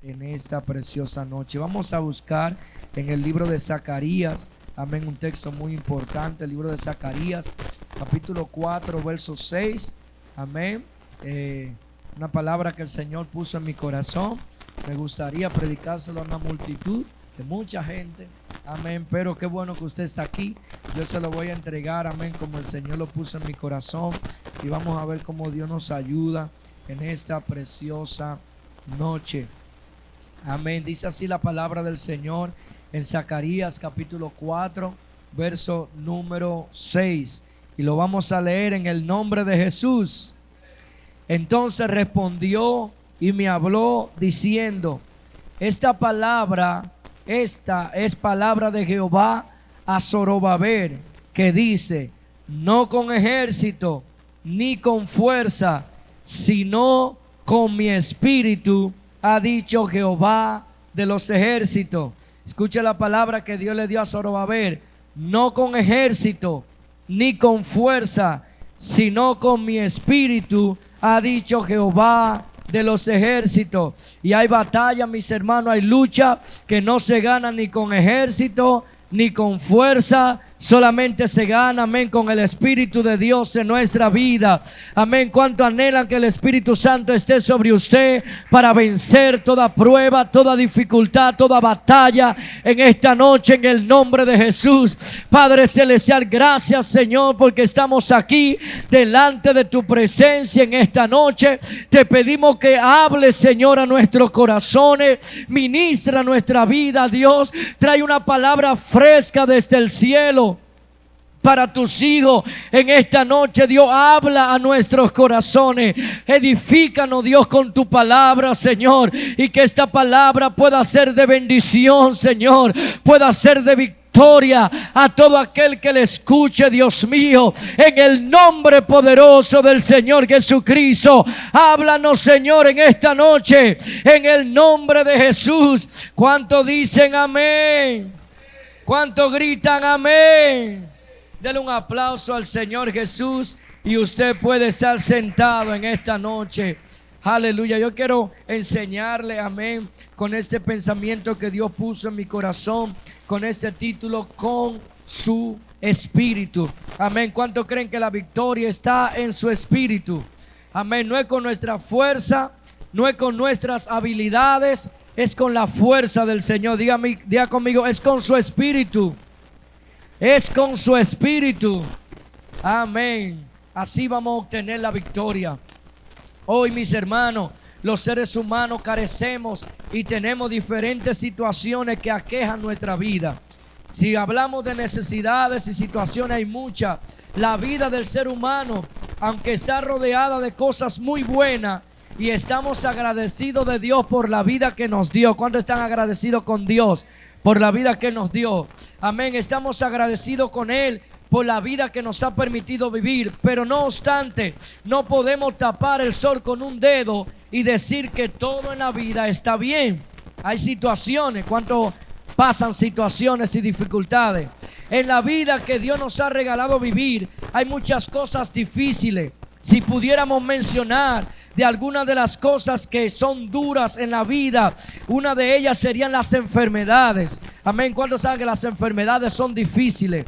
en esta preciosa noche. Vamos a buscar en el libro de Zacarías, amén, un texto muy importante, el libro de Zacarías, capítulo 4, verso 6, amén. Una palabra que el Señor puso en mi corazón. Me gustaría predicárselo a una multitud de mucha gente, amén, pero qué bueno que usted está aquí. Yo se lo voy a entregar, amén, como el Señor lo puso en mi corazón, y vamos a ver cómo Dios nos ayuda en esta preciosa noche, amén. Dice así la palabra del Señor en Zacarías capítulo 4, verso número 6, y lo vamos a leer en el nombre de Jesús. Entonces respondió y me habló diciendo: esta es palabra de Jehová a Zorobabel, que dice: no con ejército ni con fuerza, sino con mi espíritu, ha dicho Jehová de los ejércitos. Escucha la palabra que Dios le dio a Zorobabel: no con ejército ni con fuerza, sino con mi espíritu, ha dicho Jehová de los ejércitos. Y hay batalla, mis hermanos, hay lucha que no se gana ni con ejército ni con fuerza, solamente se gana, amén, con el Espíritu de Dios en nuestra vida, amén. ¿Cuánto anhelan que el Espíritu Santo esté sobre usted para vencer toda prueba, toda dificultad, toda batalla en esta noche, en el nombre de Jesús? Padre celestial, gracias, Señor, porque estamos aquí delante de tu presencia en esta noche. Te pedimos que hables, Señor, a nuestros corazones, ministra nuestra vida, Dios. Trae una palabra fresca desde el cielo para tus hijos en esta noche. Dios, habla a nuestros corazones, edifícanos, Dios, con tu palabra, Señor, y que esta palabra pueda ser de bendición, Señor, pueda ser de victoria a todo aquel que le escuche, Dios mío, en el nombre poderoso del Señor Jesucristo. Háblanos, Señor, en esta noche, en el nombre de Jesús. ¿Cuánto dicen amén? ¿Cuánto gritan amén? Dele un aplauso al Señor Jesús, y usted puede estar sentado en esta noche. Aleluya. Yo quiero enseñarle, amén, con este pensamiento que Dios puso en mi corazón, con este título: con su espíritu. Amén. ¿Cuánto creen que la victoria está en su espíritu? Amén. No es con nuestra fuerza, no es con nuestras habilidades, es con la fuerza del Señor. Diga conmigo: es con su espíritu. Es con su espíritu. Amén. Así vamos a obtener la victoria. Hoy, mis hermanos, los seres humanos carecemos y tenemos diferentes situaciones que aquejan nuestra vida. Si hablamos de necesidades y situaciones, hay muchas. La vida del ser humano, aunque está rodeada de cosas muy buenas, y estamos agradecidos de Dios por la vida que nos dio. ¿Cuántos están agradecidos con Dios por la vida que nos dio? Amén. Estamos agradecidos con Él por la vida que nos ha permitido vivir. Pero no obstante, no podemos tapar el sol con un dedo y decir que todo en la vida está bien. Hay situaciones. ¿Cuánto pasan situaciones y dificultades? En la vida que Dios nos ha regalado vivir, hay muchas cosas difíciles. Si pudiéramos mencionar de algunas de las cosas que son duras en la vida, una de ellas serían las enfermedades. Amén. ¿Cuántos saben que las enfermedades son difíciles?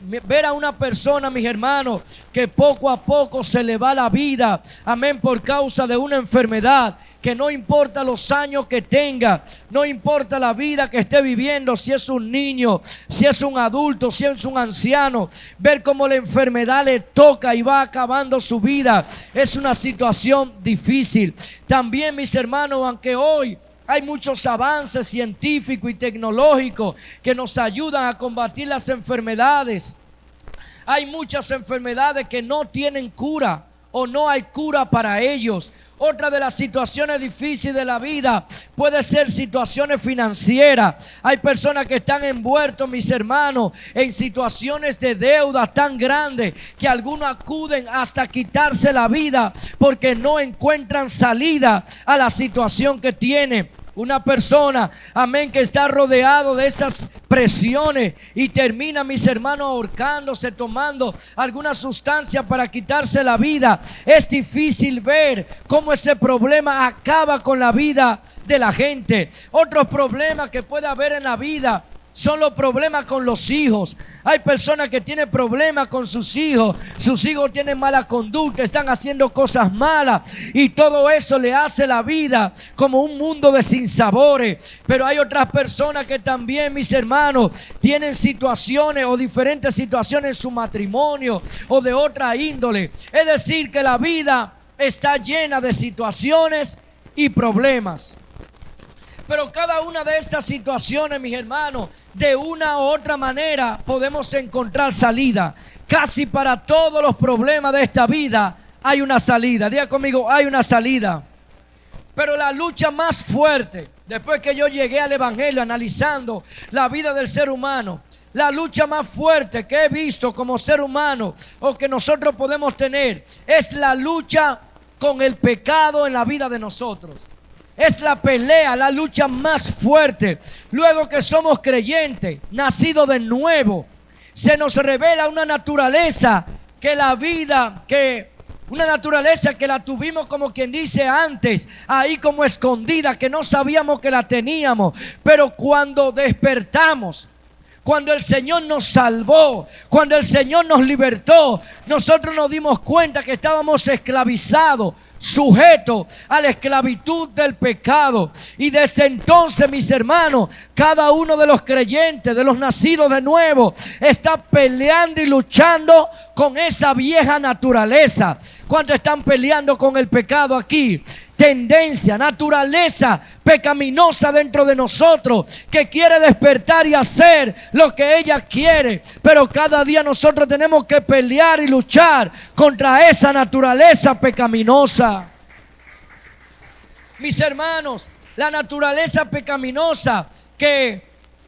Ver a una persona, mis hermanos, que poco a poco se le va la vida, amén, por causa de una enfermedad, que no importa los años que tenga, no importa la vida que esté viviendo, si es un niño, si es un adulto, si es un anciano, ver cómo la enfermedad le toca y va acabando su vida, es una situación difícil. También, mis hermanos, aunque hoy hay muchos avances científicos y tecnológicos que nos ayudan a combatir las enfermedades, hay muchas enfermedades que no tienen cura o no hay cura para ellos. Otra de las situaciones difíciles de la vida puede ser situaciones financieras. Hay personas que están envueltos, mis hermanos, en situaciones de deuda tan grandes que algunos acuden hasta quitarse la vida porque no encuentran salida a la situación que tienen. Una persona, amén, que está rodeado de estas presiones y termina, mis hermanos, ahorcándose, tomando alguna sustancia para quitarse la vida. Es difícil ver cómo ese problema acaba con la vida de la gente. Otros problemas que puede haber en la vida son los problemas con los hijos. Hay personas que tienen problemas con sus hijos tienen mala conducta, están haciendo cosas malas y todo eso le hace la vida como un mundo de sinsabores. Pero hay otras personas que también, mis hermanos, tienen situaciones o diferentes situaciones en su matrimonio o de otra índole. Es decir, que la vida está llena de situaciones y problemas. Pero cada una de estas situaciones, mis hermanos, de una u otra manera podemos encontrar salida. Casi para todos los problemas de esta vida hay una salida. Diga conmigo, hay una salida. Pero la lucha más fuerte, después que yo llegué al Evangelio analizando la vida del ser humano, la lucha más fuerte que he visto como ser humano o que nosotros podemos tener es la lucha con el pecado en la vida de nosotros. Es la pelea, la lucha más fuerte. Luego que somos creyentes, nacidos de nuevo, se nos revela una naturaleza que la vida, una naturaleza que la tuvimos, como quien dice, antes, ahí como escondida, que no sabíamos que la teníamos. Pero cuando despertamos, cuando el Señor nos salvó, cuando el Señor nos libertó, nosotros nos dimos cuenta que estábamos esclavizados, sujetos a la esclavitud del pecado. Y desde entonces, mis hermanos, cada uno de los creyentes, de los nacidos de nuevo, está peleando y luchando con esa vieja naturaleza. ¿Cuántos están peleando con el pecado aquí? Tendencia, naturaleza pecaminosa dentro de nosotros, que quiere despertar y hacer lo que ella quiere. Pero cada día nosotros tenemos que pelear y luchar contra esa naturaleza pecaminosa. Mis hermanos, la naturaleza pecaminosa, que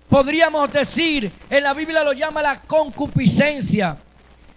podríamos decir, en la Biblia lo llama la concupiscencia.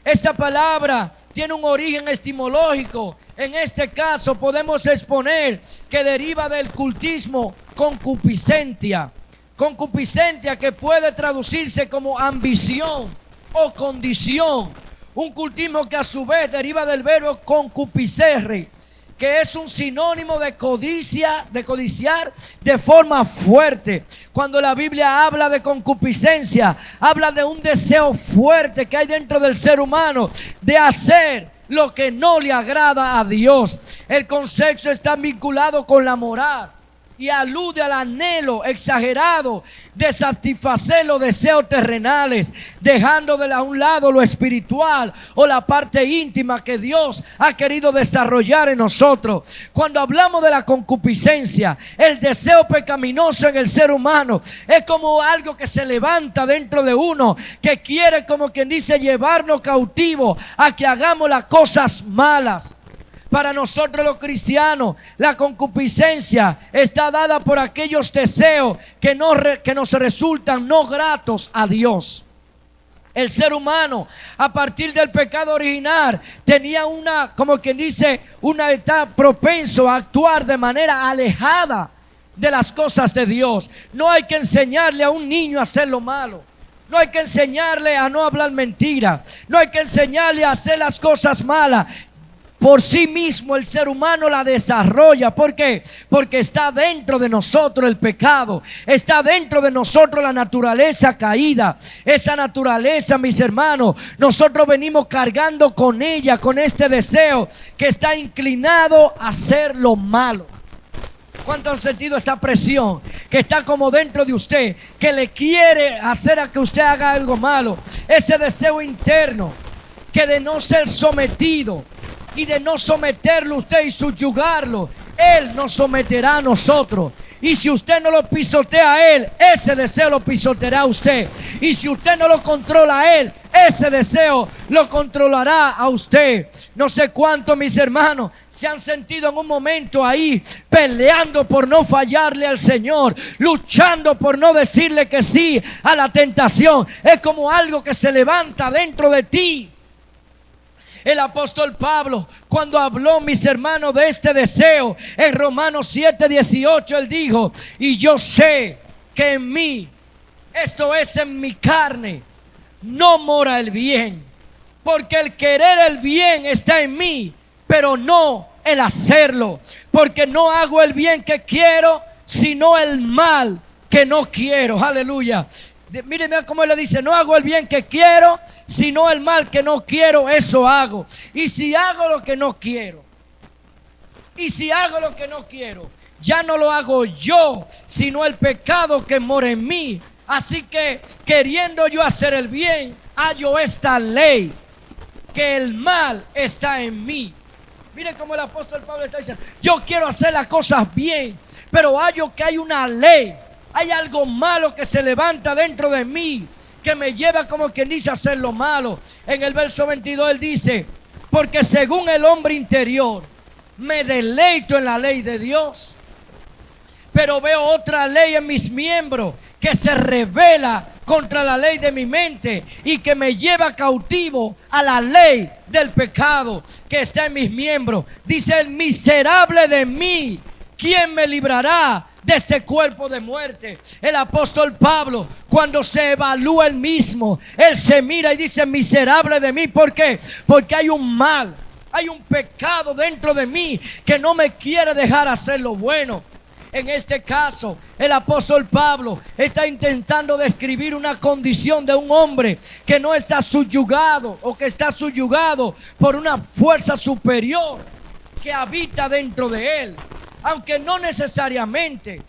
Esa palabra tiene un origen etimológico. En este caso podemos exponer que deriva del cultismo concupiscentia. Concupiscencia, que puede traducirse como ambición o condición. Un cultismo que a su vez deriva del verbo concupiscere, que es un sinónimo de codicia, de codiciar de forma fuerte. Cuando la Biblia habla de concupiscencia, habla de un deseo fuerte que hay dentro del ser humano de hacer lo que no le agrada a Dios. El concepto está vinculado con la moral y alude al anhelo exagerado de satisfacer los deseos terrenales, dejando de a un lado lo espiritual o la parte íntima que Dios ha querido desarrollar en nosotros. Cuando hablamos de la concupiscencia, el deseo pecaminoso en el ser humano es como algo que se levanta dentro de uno, que quiere, como quien dice, llevarnos cautivo a que hagamos las cosas malas. Para nosotros los cristianos, la concupiscencia está dada por aquellos deseos que nos resultan no gratos a Dios. El ser humano, a partir del pecado original, tenía como quien dice, está propenso a actuar de manera alejada de las cosas de Dios. No hay que enseñarle a un niño a hacer lo malo. No hay que enseñarle a no hablar mentira. No hay que enseñarle a hacer las cosas malas. Por sí mismo el ser humano la desarrolla. ¿Por qué? Porque está dentro de nosotros el pecado. Está dentro de nosotros la naturaleza caída. Esa naturaleza, mis hermanos, nosotros venimos cargando con ella, con este deseo que está inclinado a hacer lo malo. ¿Cuánto han sentido esa presión que está como dentro de usted, que le quiere hacer a que usted haga algo malo? Ese deseo interno que de no ser sometido y de no someterlo usted y subyugarlo, Él nos someterá a nosotros. Y si usted no lo pisotea a Él, ese deseo lo pisoteará a usted. Y si usted no lo controla a Él, ese deseo lo controlará a usted. No sé cuántos, mis hermanos, se han sentido en un momento ahí peleando por no fallarle al Señor, luchando por no decirle que sí a la tentación. Es como algo que se levanta dentro de ti. El apóstol Pablo, cuando habló, mis hermanos, de este deseo, en Romanos 7:18, él dijo: y yo sé que en mí, esto es en mi carne, no mora el bien, porque el querer el bien está en mí, pero no el hacerlo, porque no hago el bien que quiero, sino el mal que no quiero. Aleluya. Mírenme cómo él le dice: no hago el bien que quiero, sino el mal que no quiero, eso hago. Y si hago lo que no quiero, ya no lo hago yo, sino el pecado que mora en mí. Así que, queriendo yo hacer el bien, hallo esta ley, que el mal está en mí. Mire cómo el apóstol Pablo está diciendo: yo quiero hacer las cosas bien, pero hallo que hay una ley, hay algo malo que se levanta dentro de mí, que me lleva, como quien dice, a hacer lo malo. En el verso 22 él dice: porque según el hombre interior me deleito en la ley de Dios, pero veo otra ley en mis miembros que se revela contra la ley de mi mente y que me lleva cautivo a la ley del pecado que está en mis miembros. Dice el: miserable de mí, ¿quién me librará de este cuerpo de muerte? El apóstol Pablo, cuando se evalúa él mismo, él se mira y dice: miserable de mí. ¿Por qué? Porque hay un mal, hay un pecado dentro de mí que no me quiere dejar hacer lo bueno. En este caso, el apóstol Pablo está intentando describir una condición de un hombre que no está subyugado, o que está subyugado por una fuerza superior que habita dentro de él. Aunque no necesariamente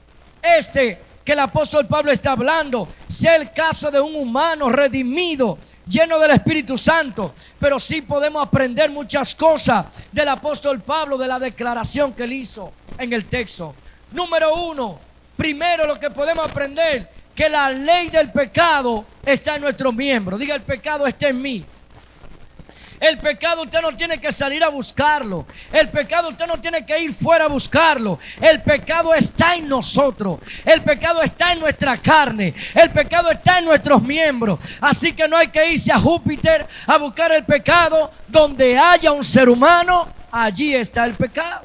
que el apóstol Pablo está hablando sea el caso de un humano redimido, lleno del Espíritu Santo, pero sí podemos aprender muchas cosas del apóstol Pablo, de la declaración que él hizo en el texto. Número uno, primero lo que podemos aprender, que la ley del pecado está en nuestros miembros. Diga: el pecado está en mí. El pecado usted no tiene que salir a buscarlo. El pecado usted no tiene que ir fuera a buscarlo. El pecado está en nosotros. El pecado está en nuestra carne. El pecado está en nuestros miembros. Así que no hay que irse a Júpiter a buscar el pecado. Donde haya un ser humano, allí está el pecado.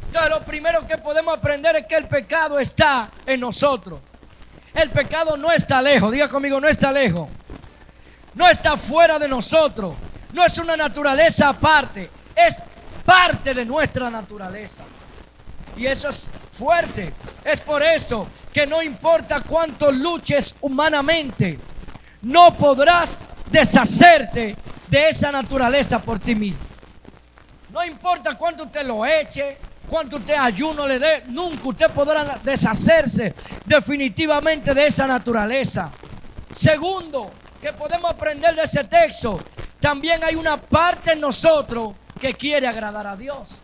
Entonces, lo primero que podemos aprender es que el pecado está en nosotros. El pecado no está lejos. Diga conmigo: no está lejos. No está fuera de nosotros. No es una naturaleza aparte. Es parte de nuestra naturaleza. Y eso es fuerte. Es por eso que no importa cuánto luches humanamente, no podrás deshacerte de esa naturaleza por ti mismo. No importa cuánto usted lo eche, cuánto usted ayuno le dé, nunca usted podrá deshacerse definitivamente de esa naturaleza. Segundo, que podemos aprender de ese texto, también hay una parte en nosotros que quiere agradar a Dios.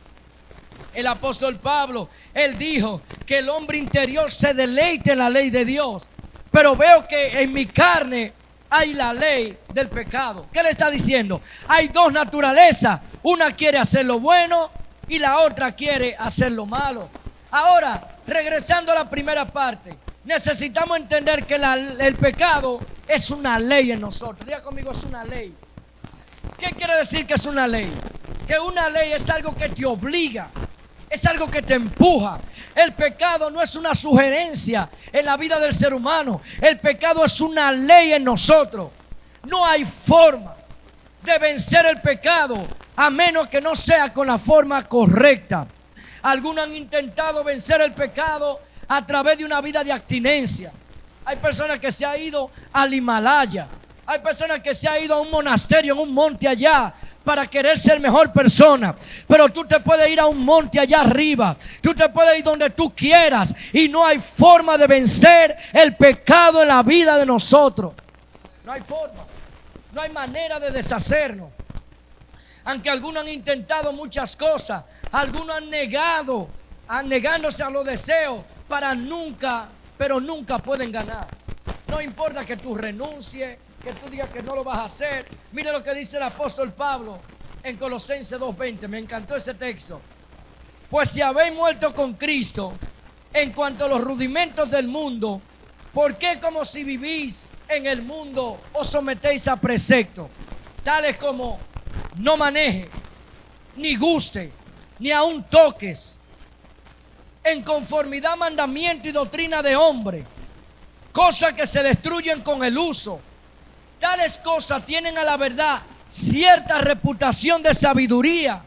El apóstol Pablo, él dijo que el hombre interior se deleite en la ley de Dios, pero veo que en mi carne hay la ley del pecado. ¿Qué le está diciendo? Hay dos naturalezas. Una quiere hacer lo bueno y la otra quiere hacer lo malo. Ahora, regresando a la primera parte, necesitamos entender que el pecado es una ley en nosotros. Diga conmigo: es una ley. ¿Qué quiere decir que es una ley? Que una ley es algo que te obliga, es algo que te empuja. El pecado no es una sugerencia en la vida del ser humano. El pecado es una ley en nosotros. No hay forma de vencer el pecado a menos que no sea con la forma correcta. Algunos han intentado vencer el pecado a través de una vida de abstinencia. Hay personas que se han ido al Himalaya. Hay personas que se han ido a un monasterio, en un monte allá, para querer ser mejor persona. Pero tú te puedes ir a un monte allá arriba. Tú te puedes ir donde tú quieras. Y no hay forma de vencer el pecado en la vida de nosotros. No hay forma. No hay manera de deshacernos. Aunque algunos han intentado muchas cosas, algunos han negándose a los deseos para nunca, pero nunca pueden ganar. No importa que tú renuncies, que tú digas que no lo vas a hacer. Mire lo que dice el apóstol Pablo en Colosenses 2:20. Me encantó ese texto. Pues si habéis muerto con Cristo en cuanto a los rudimentos del mundo, ¿por qué como si vivís en el mundo os sometéis a preceptos, tales como no maneje, ni guste, ni aun toques en conformidad a mandamiento y doctrina de hombre, cosas que se destruyen con el uso. Tales cosas tienen a la verdad cierta reputación de sabiduría,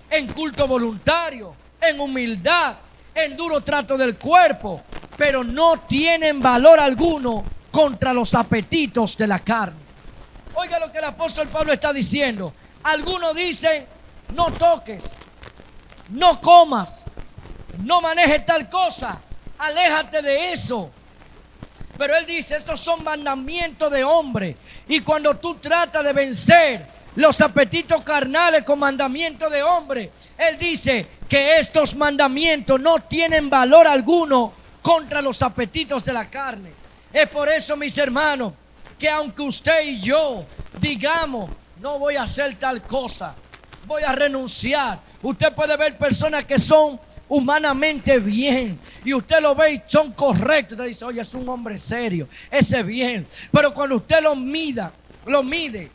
en culto voluntario, en humildad, en duro trato del cuerpo, pero no tienen valor alguno contra los apetitos de la carne. Oiga lo que el apóstol Pablo está diciendo. Algunos dicen: no toques, no comas, no manejes tal cosa, aléjate de eso. Pero él dice: estos son mandamientos de hombre. Y cuando tú tratas de vencer los apetitos carnales con mandamientos de hombre, él dice que estos mandamientos no tienen valor alguno contra los apetitos de la carne. Es por eso, mis hermanos, que aunque usted y yo digamos: no voy a hacer tal cosa, voy a renunciar. Usted puede ver personas que son humanamente bien, y usted lo ve y son correctos. Usted dice: oye, es un hombre serio, ese es bien. Pero cuando usted lo mide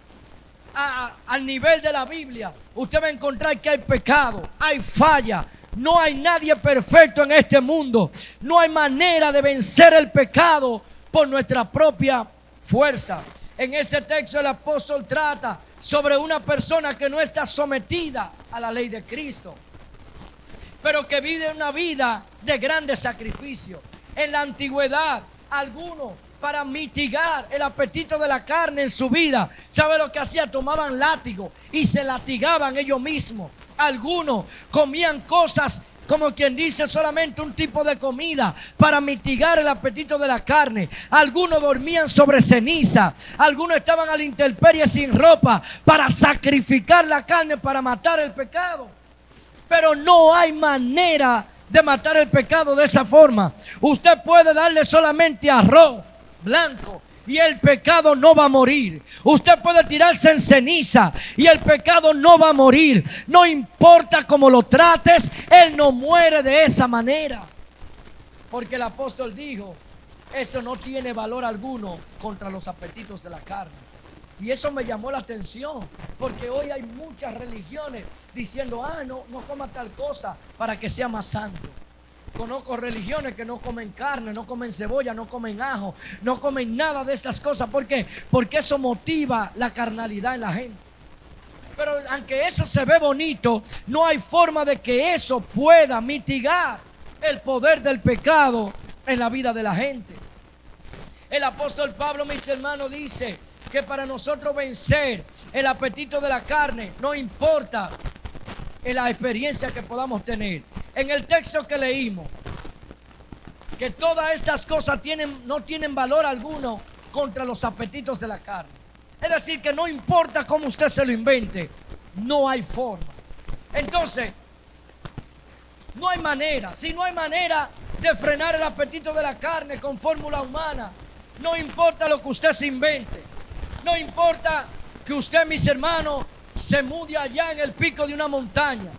al nivel de la Biblia, usted va a encontrar que hay pecado, hay falla. No hay nadie perfecto en este mundo. No hay manera de vencer el pecado por nuestra propia fuerza. En ese texto el apóstol trata sobre una persona que no está sometida a la ley de Cristo, pero que vive una vida de grande sacrificio. En la antigüedad, algunos, para mitigar el apetito de la carne en su vida, ¿sabe lo que hacían? Tomaban látigo y se latigaban ellos mismos. Algunos comían cosas, como quien dice, solamente un tipo de comida para mitigar el apetito de la carne. Algunos dormían sobre ceniza. Algunos estaban a la intemperie sin ropa para sacrificar la carne, para matar el pecado. Pero no hay manera de matar el pecado de esa forma. Usted puede darle solamente arroz blanco y el pecado no va a morir. Usted puede tirarse en ceniza y el pecado no va a morir. No importa cómo lo trates, él no muere de esa manera. Porque el apóstol dijo: esto no tiene valor alguno contra los apetitos de la carne. Y eso me llamó la atención, porque hoy hay muchas religiones diciendo: no coma tal cosa para que sea más santo. Conozco religiones que no comen carne, no comen cebolla, no comen ajo, no comen nada de esas cosas. ¿Por qué? Porque eso motiva la carnalidad en la gente. Pero aunque eso se ve bonito, no hay forma de que eso pueda mitigar el poder del pecado en la vida de la gente. El apóstol Pablo, mis hermanos, dice que para nosotros vencer el apetito de la carne, no importa la experiencia que podamos tener. En el texto que leímos, que todas estas cosas no tienen valor alguno contra los apetitos de la carne. Es decir, que no importa cómo usted se lo invente, no hay forma. Entonces, no hay manera. Si no hay manera de frenar el apetito de la carne con fórmula humana, no importa lo que usted se invente. No importa que usted, mis hermanos, se mude allá en el pico de una montaña.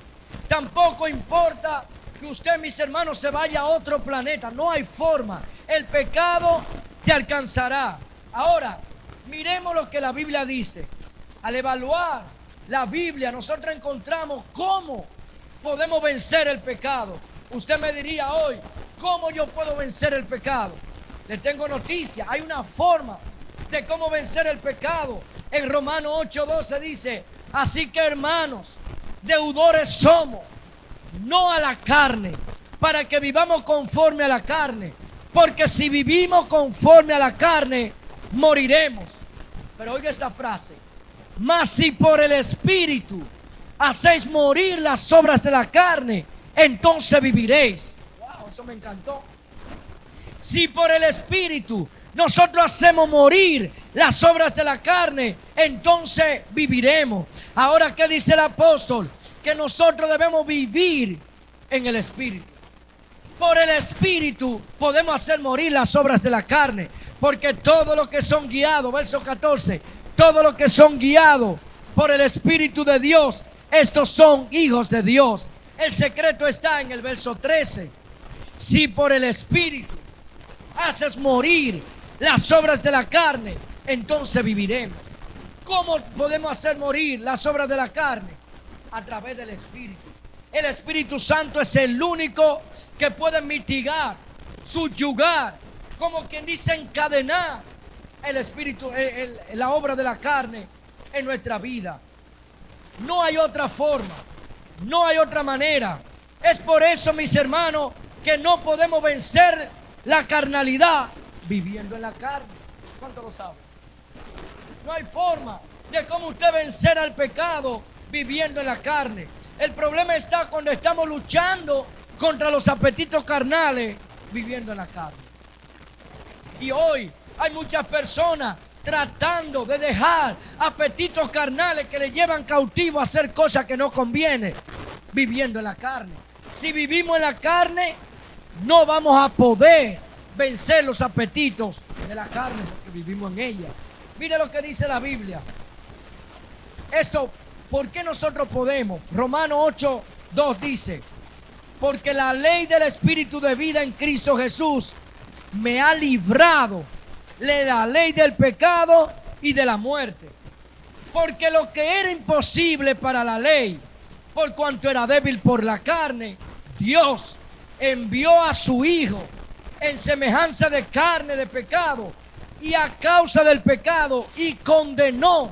Tampoco importa que usted, mis hermanos, se vaya a otro planeta. No hay forma. El pecado te alcanzará. Ahora, miremos lo que la Biblia dice. Al evaluar la Biblia, nosotros encontramos cómo podemos vencer el pecado. Usted me diría hoy: ¿cómo yo puedo vencer el pecado? Le tengo noticia. Hay una forma de cómo vencer el pecado. En Romanos 8:12 dice: así que, hermanos, deudores somos, no a la carne, para que vivamos conforme a la carne. Porque si vivimos conforme a la carne, moriremos. Pero oiga esta frase: mas si por el Espíritu hacéis morir las obras de la carne, entonces viviréis. Wow, eso me encantó. Si por el Espíritu nosotros hacemos morir las obras de la carne, entonces viviremos. Ahora, ¿qué dice el apóstol? Que nosotros debemos vivir en el Espíritu. Por el Espíritu podemos hacer morir las obras de la carne, porque todos los que son guiados, verso 14, todos los que son guiados por el Espíritu de Dios, estos son hijos de Dios. El secreto está en el verso 13. Si por el Espíritu haces morir las obras de la carne, entonces viviremos. ¿Cómo podemos hacer morir las obras de la carne? A través del Espíritu. El Espíritu Santo es el único que puede mitigar, subyugar, como quien dice encadenar el Espíritu, la obra de la carne en nuestra vida. No hay otra forma, no hay otra manera. Es por eso, mis hermanos, que no podemos vencer la carnalidad viviendo en la carne. ¿Cuánto lo saben? No hay forma de cómo usted vencer al pecado viviendo en la carne. El problema está cuando estamos luchando contra los apetitos carnales viviendo en la carne. Y hoy hay muchas personas tratando de dejar apetitos carnales que le llevan cautivo a hacer cosas que no conviene, viviendo en la carne. Si vivimos en la carne, no vamos a poder vencer los apetitos de la carne porque vivimos en ella. Mire lo que dice la Biblia. Esto, ¿por qué nosotros podemos? Romanos 8:2 dice: porque la ley del Espíritu de vida en Cristo Jesús me ha librado de la ley del pecado y de la muerte. Porque lo que era imposible para la ley, por cuanto era débil por la carne, Dios envió a su Hijo en semejanza de carne de pecado, y a causa del pecado, y condenó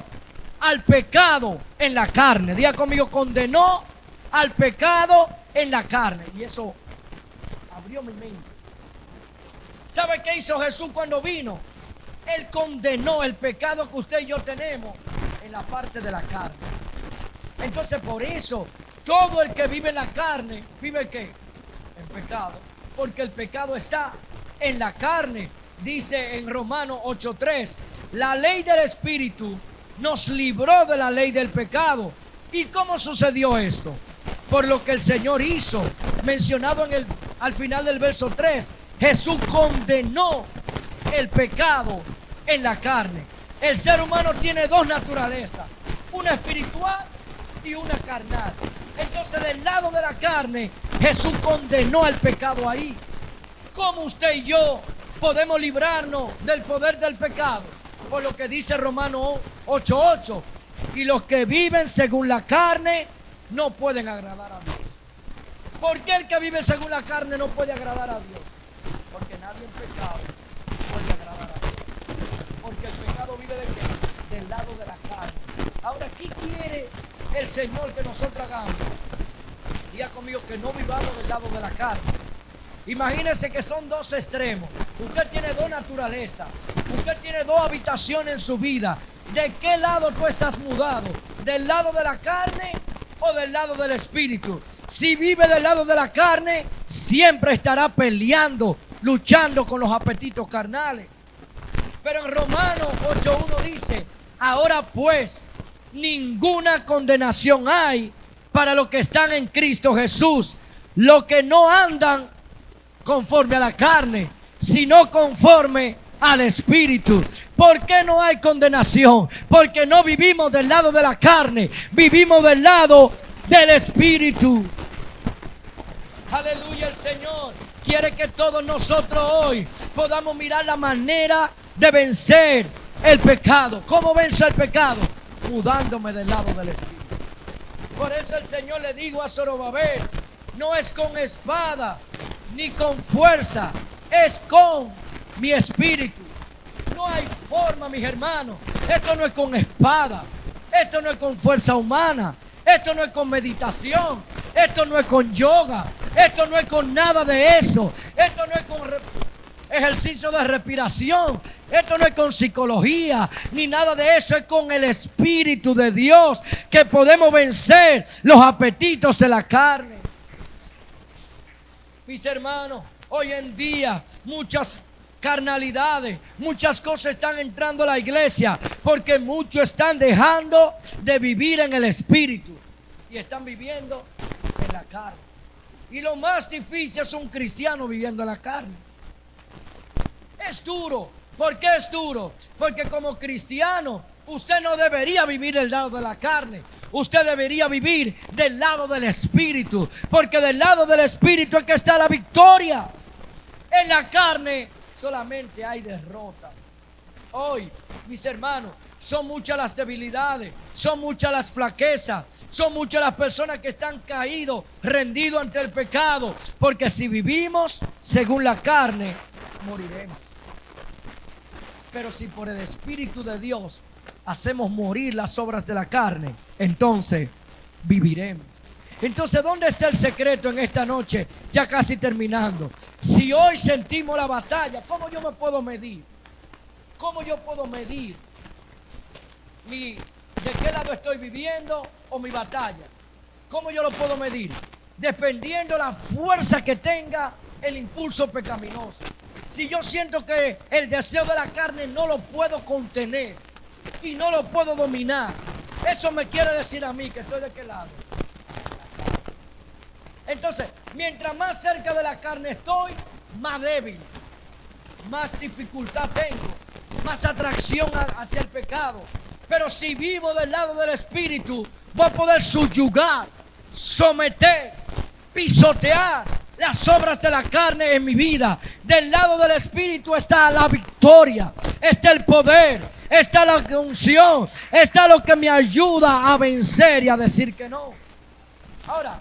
al pecado en la carne. Diga conmigo: condenó al pecado en la carne. Y eso abrió mi mente. ¿Sabe qué hizo Jesús cuando vino? Él condenó el pecado que usted y yo tenemos en la parte de la carne. Entonces, por eso todo el que vive en la carne, ¿vive qué? En pecado. Porque el pecado está en la carne. Dice en Romanos 8:3: la ley del Espíritu nos libró de la ley del pecado. ¿Y cómo sucedió esto? Por lo que el Señor hizo, mencionado al final del verso 3. Jesús condenó el pecado en la carne. El ser humano tiene dos naturalezas, una espiritual y una carnal. Entonces, del lado de la carne, Jesús condenó el pecado ahí. ¿Cómo usted y yo podemos librarnos del poder del pecado? Por lo que dice Romanos 8:8: y los que viven según la carne no pueden agradar a Dios. ¿Por qué el que vive según la carne no puede agradar a Dios? Porque nadie en pecado puede agradar a Dios. Porque el pecado vive ¿de qué? Del lado de la carne. Ahora, ¿qué quiere el Señor que nosotros hagamos? Diga conmigo que no vivamos del lado de la carne. Imagínense que son dos extremos. Usted tiene dos naturalezas. Usted tiene dos habitaciones en su vida. ¿De qué lado tú estás mudado? ¿Del lado de la carne o del lado del Espíritu? Si vive del lado de la carne, siempre estará peleando, luchando con los apetitos carnales. Pero en Romanos 8:1 dice: ahora pues, ninguna condenación hay para los que están en Cristo Jesús, los que no andan conforme a la carne, sino conforme al Espíritu. ¿Por qué no hay condenación? Porque no vivimos del lado de la carne, vivimos del lado del Espíritu. Aleluya. El Señor quiere que todos nosotros hoy podamos mirar la manera de vencer el pecado. ¿Cómo vencer el pecado? Mudándome del lado del Espíritu. Por eso el Señor le dijo a Zorobabel: no es con espada ni con fuerza, es con mi espíritu. No hay forma, mis hermanos. Esto no es con espada, esto no es con fuerza humana, esto no es con meditación, esto no es con yoga, esto no es con nada de eso, esto no es con ejercicio de respiración, esto no es con psicología ni nada de eso. Es con el Espíritu de Dios que podemos vencer los apetitos de la carne. Mis hermanos, hoy en día muchas carnalidades, muchas cosas están entrando a la iglesia porque muchos están dejando de vivir en el Espíritu y están viviendo en la carne. Y lo más difícil es un cristiano viviendo en la carne. Es duro. ¿Por qué es duro? Porque como cristiano usted no debería vivir del lado de la carne. Usted debería vivir del lado del Espíritu, porque del lado del Espíritu es que está la victoria. En la carne solamente hay derrota. Hoy, mis hermanos, son muchas las debilidades, son muchas las flaquezas, son muchas las personas que están caídos, rendidos ante el pecado, porque si vivimos según la carne, moriremos. Pero si por el Espíritu de Dios hacemos morir las obras de la carne, entonces viviremos. Entonces, ¿dónde está el secreto en esta noche? Ya casi terminando. Si hoy sentimos la batalla, ¿cómo yo me puedo medir? ¿Cómo yo puedo medir de qué lado estoy viviendo o mi batalla? ¿Cómo yo lo puedo medir? Dependiendo la fuerza que tenga el impulso pecaminoso. Si yo siento que el deseo de la carne no lo puedo contener y no lo puedo dominar, eso me quiere decir a mí que estoy de qué lado. Entonces, mientras más cerca de la carne estoy, más débil, más dificultad tengo, más atracción hacia el pecado. Pero si vivo del lado del Espíritu, voy a poder subyugar, someter, pisotear las obras de la carne en mi vida. Del lado del Espíritu está la victoria, está el poder, está la unción, está lo que me ayuda a vencer y a decir que no. Ahora,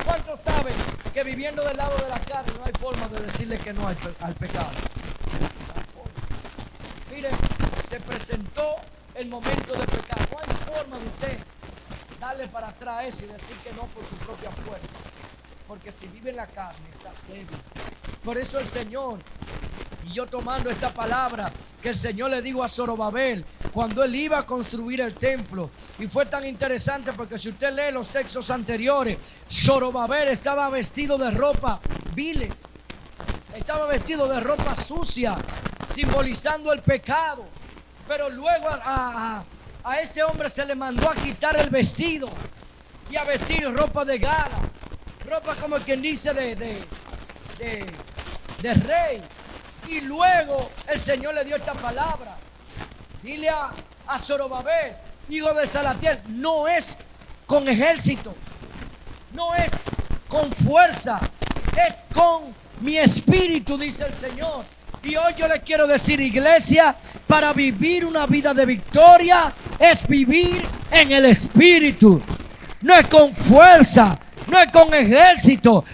¿cuántos saben que viviendo del lado de la carne no hay forma de decirle que no al pecado? No hay forma. Miren, se presentó el momento de pecar. No hay forma de usted darle para atrás eso y decir que no por su propia fuerza. Porque si vive en la carne, estás débil. Por eso el Señor, y yo tomando esta palabra que el Señor le dijo a Zorobabel cuando él iba a construir el templo, y fue tan interesante porque si usted lee los textos anteriores, Zorobabel estaba vestido de ropa viles, estaba vestido de ropa sucia, simbolizando el pecado. Pero luego a este hombre se le mandó a quitar el vestido y a vestir ropa de gala, ropa como quien dice de rey. Y luego el Señor le dio esta palabra: dile a Zorobabel, hijo de Salatiel, no es con ejército, no es con fuerza, es con mi espíritu, dice el Señor. Y hoy yo le quiero decir, iglesia, para vivir una vida de victoria es vivir en el Espíritu. No es con fuerza, no es con ejército.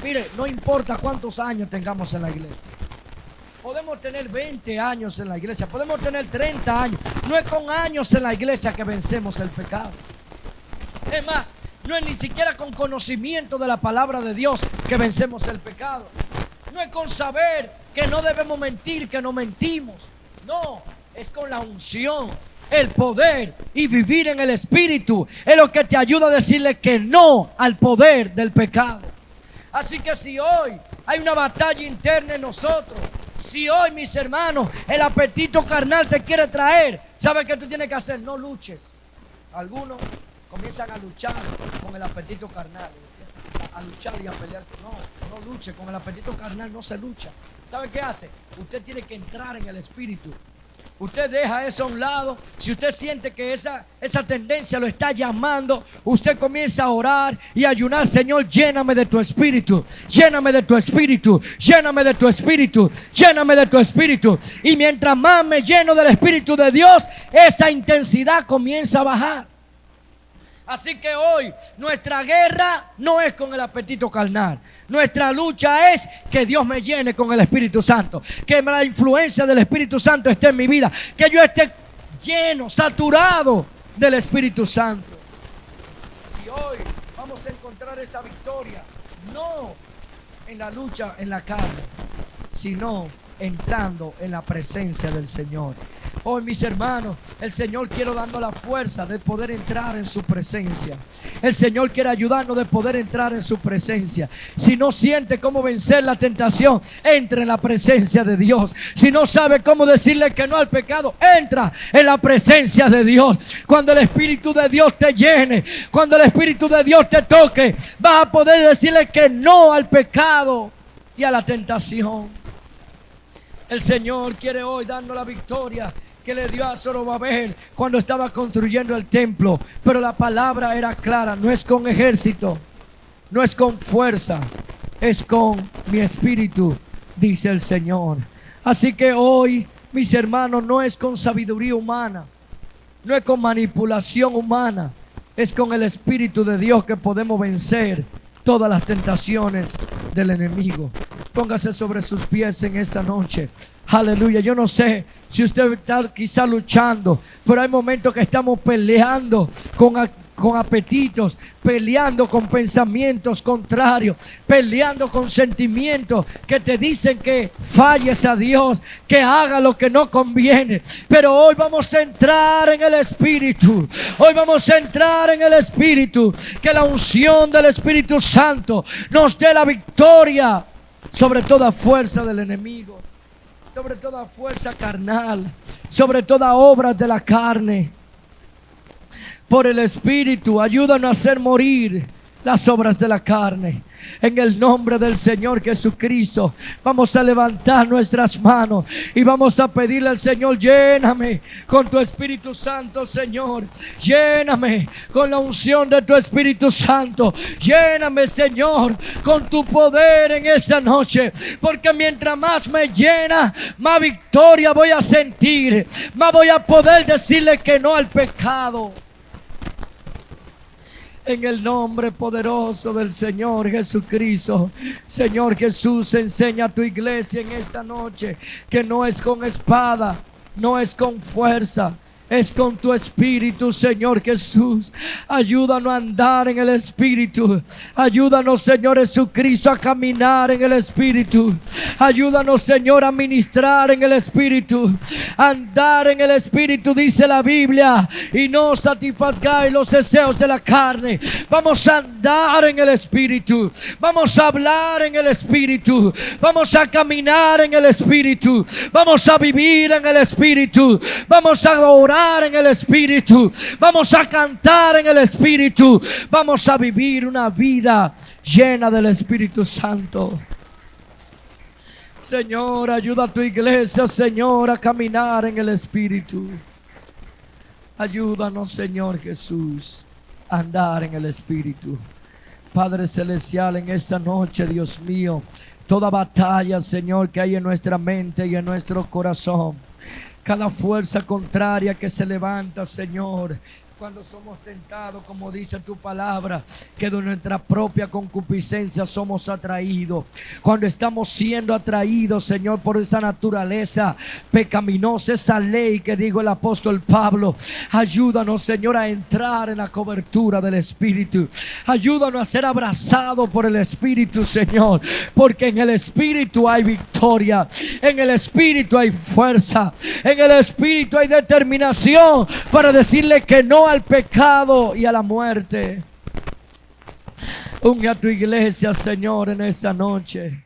Mire, no importa cuántos años tengamos en la iglesia. Podemos tener 20 años en la iglesia, podemos tener 30 años. No es con años en la iglesia que vencemos el pecado. Es más, no es ni siquiera con conocimiento de la palabra de Dios que vencemos el pecado. No es con saber que no debemos mentir, que no mentimos. No, es con la unción, el poder y vivir en el Espíritu. Es lo que te ayuda a decirle que no al poder del pecado. Así que si hoy hay una batalla interna en nosotros, si hoy, mis hermanos, el apetito carnal te quiere traer, ¿sabes qué tú tienes que hacer? No luches. Algunos comienzan a luchar con el apetito carnal, a luchar y a pelear. No luche con el apetito carnal, no se lucha. ¿Sabe qué hace? Usted tiene que entrar en el Espíritu. Usted deja eso a un lado. Si usted siente que esa tendencia lo está llamando, usted comienza a orar y a ayunar. Señor, lléname de tu Espíritu, lléname de tu Espíritu, lléname de tu Espíritu, lléname de tu Espíritu. Y mientras más me lleno del Espíritu de Dios, esa intensidad comienza a bajar. Así que hoy nuestra guerra no es con el apetito carnal. Nuestra lucha es que Dios me llene con el Espíritu Santo, que la influencia del Espíritu Santo esté en mi vida, que yo esté lleno, saturado del Espíritu Santo. Y hoy vamos a encontrar esa victoria, no en la lucha en la carne, sino entrando en la presencia del Señor. Hoy, mis hermanos, el Señor quiere darnos la fuerza de poder entrar en su presencia. El Señor quiere ayudarnos de poder entrar en su presencia. Si no siente cómo vencer la tentación, entre en la presencia de Dios. Si no sabe cómo decirle que no al pecado, entra en la presencia de Dios. Cuando el Espíritu de Dios te llene, cuando el Espíritu de Dios te toque, vas a poder decirle que no al pecado y a la tentación. El Señor quiere hoy darnos la victoria que le dio a Zorobabel cuando estaba construyendo el templo. Pero la palabra era clara: no es con ejército, no es con fuerza, es con mi espíritu, dice el Señor. Así que hoy Mis hermanos, no es con sabiduría humana, no es con manipulación humana, es con el Espíritu de Dios que podemos vencer todas las tentaciones del enemigo. Póngase sobre sus pies en esta noche. Aleluya. Yo no sé si usted está quizá luchando, pero hay momentos que estamos peleando con apetitos, peleando con pensamientos contrarios, peleando con sentimientos que te dicen que falles a Dios, que haga lo que no conviene. Pero hoy vamos a entrar en el Espíritu. Hoy vamos a entrar en el Espíritu. Que la unción del Espíritu Santo nos dé la victoria sobre toda fuerza del enemigo, sobre toda fuerza carnal, sobre toda obra de la carne. Por el Espíritu, ayúdanos a hacer morir las obras de la carne. En el nombre del Señor Jesucristo, vamos a levantar nuestras manos y vamos a pedirle al Señor: lléname con tu Espíritu Santo, Señor. Lléname con la unción de tu Espíritu Santo. Lléname, Señor, con tu poder en esta noche. Porque mientras más me llena, más victoria voy a sentir. Más voy a poder decirle que no al pecado. En el nombre poderoso del Señor Jesucristo. Señor Jesús, enseña a tu iglesia en esta noche que no es con espada, no es con fuerza, es con tu Espíritu, Señor Jesús. Ayúdanos a andar en el Espíritu. Ayúdanos, Señor Jesucristo, a caminar en el Espíritu. Ayúdanos, Señor, a ministrar en el Espíritu. Andar en el Espíritu, dice la Biblia, y no satisfagáis los deseos de la carne. Vamos a andar en el Espíritu. Vamos a hablar en el Espíritu. Vamos a caminar en el Espíritu. Vamos a vivir en el Espíritu. Vamos a orar en el Espíritu. Vamos a cantar en el Espíritu. Vamos a vivir una vida llena del Espíritu Santo. Señor, ayuda a tu iglesia, Señor, a caminar en el Espíritu. Ayúdanos, Señor Jesús, a andar en el Espíritu. Padre Celestial, en esta noche, Dios mío, toda batalla, Señor, que hay en nuestra mente y en nuestro corazón, cada fuerza contraria que se levanta, Señor, cuando somos tentados, como dice tu palabra, que de nuestra propia concupiscencia somos atraídos. Cuando estamos siendo atraídos, Señor, por esa naturaleza pecaminosa, esa ley que dijo el apóstol Pablo, ayúdanos, Señor, a entrar en la cobertura del Espíritu. Ayúdanos a ser abrazados por el Espíritu, Señor, porque en el Espíritu hay victoria, en el Espíritu hay fuerza, en el Espíritu hay determinación para decirle que no al pecado y a la muerte. Unge a tu iglesia, Señor, en esta noche.